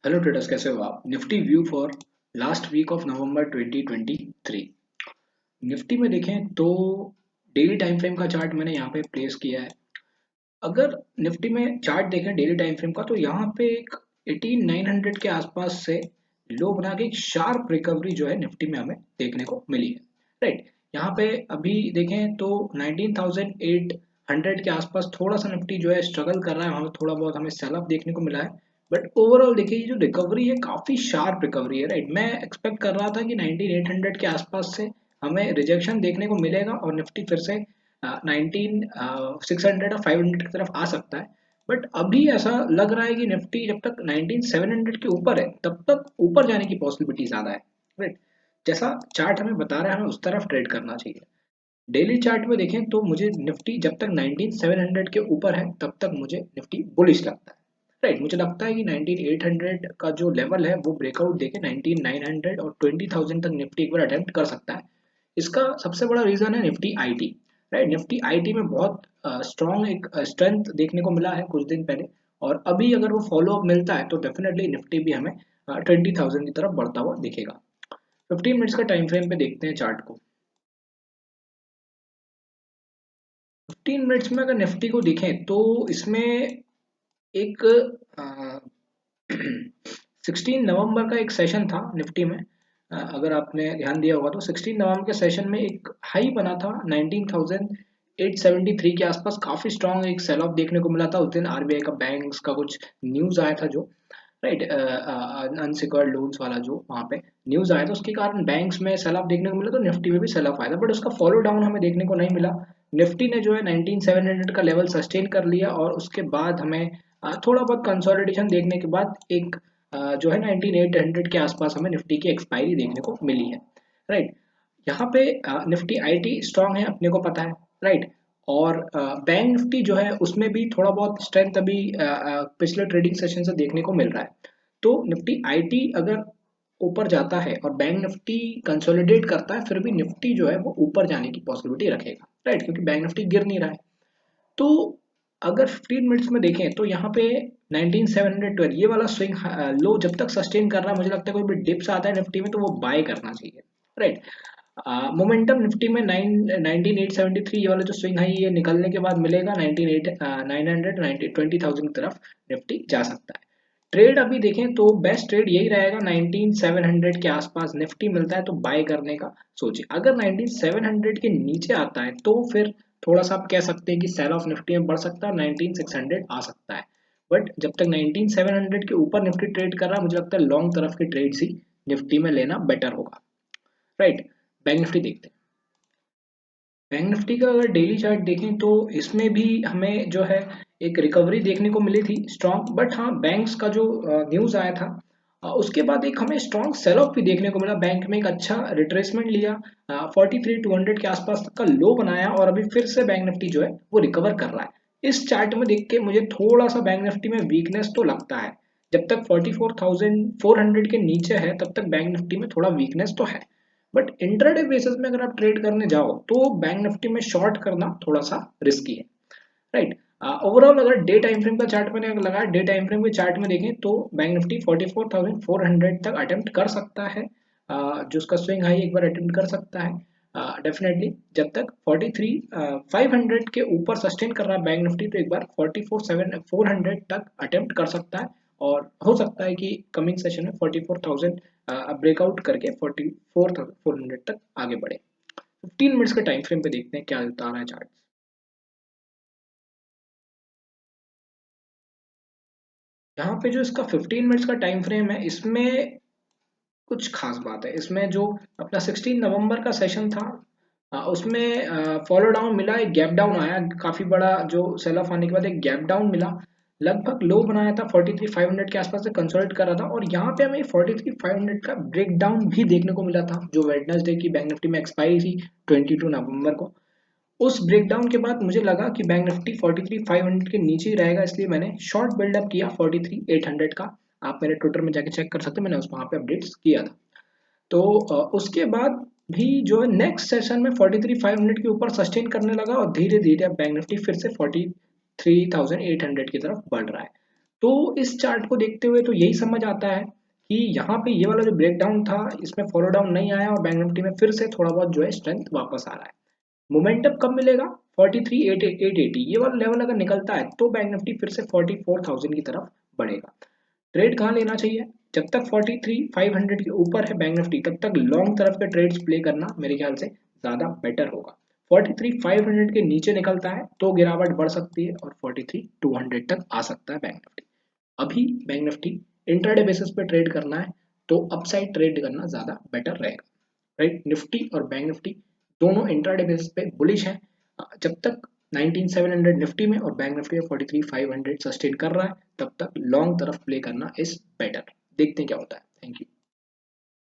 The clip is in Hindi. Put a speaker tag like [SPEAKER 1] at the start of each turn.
[SPEAKER 1] हेलो ट्रेडर्स, कैसे हो आप? Nifty view for last week of November 2023। Nifty में देखें तो डेली टाइम फ्रेम का चार्ट मैंने यहाँ पे प्लेस किया है। अगर निफ्टी में चार्ट देखें डेली टाइम फ्रेम का, तो यहाँ पे एक 18900 के आसपास से लो बना के एक शार्प रिकवरी जो है निफ्टी में हमें देखने को मिली है। राइट, यहाँ पे अभी देखें तो 19800 के आसपास थोड़ा सा निफ्टी जो है स्ट्रगल कर रहा है, वहाँ पे थोड़ा बहुत हमें सेल ऑफ देखने को मिला है। बट ओवरऑल देखिए, ये जो रिकवरी है काफी शार्प रिकवरी है। राइट, मैं एक्सपेक्ट कर रहा था कि 19800 के आसपास से हमें रिजेक्शन देखने को मिलेगा और निफ्टी फिर से 19600 और 500 की तरफ आ सकता है। बट अभी ऐसा लग रहा है कि निफ्टी जब तक 19700 के ऊपर है तब तक ऊपर जाने की पॉसिबिलिटी ज्यादा है। राइट, जैसा चार्ट हमें बता रहा है हमें उस तरफ ट्रेड करना चाहिए। डेली चार्ट में देखें तो मुझे निफ्टी जब तक 19700 के ऊपर है तब तक मुझे निफ्टी बुलिश लगता है। राइट, मुझे लगता है कि 19800 का जो लेवल है वो ब्रेकआउट देके 19900 और 20000 तक निफ्टी एक बार अटेम्प्ट कर सकता है। इसका सबसे बड़ा रीजन है Nifty IT. Right, Nifty IT में बहुत स्ट्रॉन्ग एक स्ट्रेंथ देखने को मिला है कुछ दिन पहले, और अभी अगर वो फॉलो अप मिलता है तो डेफिनेटली निफ्टी भी हमें 20000 की तरफ बढ़ता हुआ दिखेगा। 15 मिनट्स का टाइम फ्रेम पे देखते हैं चार्ट को। 15 मिनट्स में अगर निफ्टी को देखें तो इसमें एक 16 नवंबर का एक सेशन था निफ्टी में। अगर आपने ध्यान दिया होगा तो 16 नवंबर के सेशन में एक हाई बना था 19873 के आसपास। काफी स्ट्रांग एक सेल ऑफ देखने को मिला था उस दिन। आरबीआई का बैंक्स का कुछ न्यूज आया था जो, राइट, अनसिक्योर्ड लोन्स वाला जो वहाँ पे न्यूज आया था, उसके कारण बैंक्स में सेल ऑफ देखने को मिला, तो निफ्टी में भी सेल ऑफ आया था। बट उसका फॉलो डाउन हमें देखने को नहीं मिला। निफ्टी ने जो है 19700 का लेवल सस्टेन कर लिया और उसके बाद हमें थोड़ा बहुत कंसोलिडेशन देखने के बाद एक जो है 19800 के आसपास हमें निफ्टी की एक्सपायरी देखने को मिली है। राइट, यहाँ पे निफ्टी आईटी स्ट्रांग है अपने को पता है। राइट, और बैंक निफ्टी जो है उसमें भी थोड़ा बहुत स्ट्रेंथ अभी पिछले ट्रेडिंग सेशन से देखने को मिल रहा है। तो निफ्टी आईटी अगर ऊपर जाता है और बैंक निफ्टी कंसोलिडेट करता है, फिर भी निफ्टी जो है वो ऊपर जाने की पॉसिबिलिटी रखेगा। राइट, क्योंकि बैंक निफ्टी गिर नहीं रहा है। तो अगर 15 मिनट्स में देखें तो यहाँ पे 19712 ये वाला स्विंग लो जब तक सस्टेन कर रहा है, मुझे लगता है कोई भी डिप्स आता है निफ्टी में तो वो बाय करना चाहिए। राइट, मोमेंटम निफ्टी में 19873 ये वाला जो स्विंग है ये निकलने के बाद मिलेगा 900 20000 की तरफ निफ्टी जा सकता है। ट्रेड अभी देखें तो बेस्ट ट्रेड यही रहेगा, 19700 के आसपास निफ्टी मिलता है तो बाय करने का सोचिए। अगर 19700 के नीचे आता है तो फिर थोड़ा सा आप कह सकते हैं कि सेल ऑफ निफ्टी में बढ़ सकता है, 19600 आ सकता है। बट जब तक 19700 के ऊपर निफ्टी ट्रेड कर रहा है, मुझे लगता है लॉन्ग तरफ की ट्रेड्स ही निफ्टी में लेना बेटर होगा। राइट, बैंक निफ्टी देखते हैं। बैंक निफ्टी का अगर डेली चार्ट देखें तो इसमें भी हमें जो है एक रिकवरी देखने को मिली थी स्ट्रॉन्ग। बट हाँ, बैंक्स का जो न्यूज आया था उसके बाद एक हमें स्ट्रॉन्ग सेल ऑफ भी देखने को मिला। बैंक में एक अच्छा रिट्रेसमेंट लिया, 43,200 के आसपास तक का लो बनाया और अभी फिर से बैंक निफ्टी जो है वो रिकवर कर रहा है। इस चार्ट में देख के मुझे थोड़ा सा बैंक निफ्टी में वीकनेस तो लगता है। जब तक 44,400 के नीचे है तब तक बैंक निफ्टी में थोड़ा वीकनेस तो है। बट इंट्राडे बेसिस में अगर आप ट्रेड करने जाओ तो बैंक निफ्टी में शॉर्ट करना थोड़ा सा रिस्की है। राइट, ओवरऑल अगर डे टाइम फ्रेम का चार्ट मैंने लगाया, डे टाइम फ्रेम के चार्ट में देखें तो बैंक निफ्टी 44,400 तक अटेम्प्ट कर सकता है। जो उसका स्विंग हाई एक बार अटेम्प्ट कर सकता है डेफिनेटली। जब तक 500 के ऊपर सस्टेन कर रहा है बैंक निफ्टी तो एक बार 44,400 तक अटेम्प्ट कर सकता है। और हो सकता है कि कमिंग सेशन में 44,000 ब्रेकआउट करके 44,400 तक आगे बढ़े। 15 मिनट्स के टाइम फ्रेम पे देखते हैं क्या बता रहा है चार्ट। यहाँ पे जो इसका 15 मिनट्स का टाइम फ्रेम है इसमें कुछ खास बात है। इसमें जो अपना 16 नवंबर का सेशन था उसमें फॉलो डाउन मिला, एक गैप डाउन आया काफी बड़ा, जो सेल ऑफ आने के बाद एक गैप डाउन मिला। लगभग लो बनाया था 43,500 के आसपास से कंसोलिडेट कर रहा था और यहाँ पे हमें 43,500 का ब्रेक डाउन भी देखने को मिला था जो वेडनेसडे की बैंक निफ्टी में एक्सपायरी थी 22 नवंबर को। उस ब्रेकडाउन के बाद मुझे लगा कि बैंक निफ्टी 43,500 के नीचे ही रहेगा, इसलिए मैंने शॉर्ट बिल्डअप किया 43,800 का। आप मेरे ट्विटर में जाके चेक कर सकते हैं, मैंने उस वहाँ पे अपडेट्स किया था। तो उसके बाद भी जो है नेक्स्ट सेशन में 43,500 के ऊपर सस्टेन करने लगा और धीरे धीरे अब बैंक निफ्टी फिर से 43,800 की तरफ बढ़ रहा है। तो इस चार्ट को देखते हुए तो यही समझ आता है कि यहाँ पे ये वाला जो ब्रेकडाउन था इसमें फॉलो डाउन नहीं आया और बैंक निफ्टी में फिर से थोड़ा बहुत जो है स्ट्रेंथ वापस आ रहा है। मोमेंटम कब मिलेगा? 43,880 ये वाला लेवल अगर निकलता है तो बैंक निफ्टी फिर से 44,000 की तरफ बढ़ेगा। ट्रेड कहाँ लेना चाहिए? जब तक 43,500 के ऊपर है बैंक निफ्टी तब तक लॉन्ग तरफ के ट्रेड्स प्ले करना मेरे ख्याल से ज्यादा बेटर होगा। 43,500 के नीचे निकलता है तो गिरावट बढ़ सकती है और 43,200 तक आ सकता है बैंक निफ्टी। अभी बैंक निफ्टी इंट्राडे बेसिस पे ट्रेड करना है तो अपसाइड ट्रेड करना ज्यादा बेटर रहेगा। राइट, निफ्टी और बैंक निफ्टी दोनों इंट्राडे बेसिस पे बुलिश हैं। जब तक 19,700 निफ्टी में और बैंक निफ्टी में 43,500 सस्टेन कर रहा है तब तक लॉन्ग तरफ प्ले करना इज बेटर। देखते हैं क्या होता है। Thank you.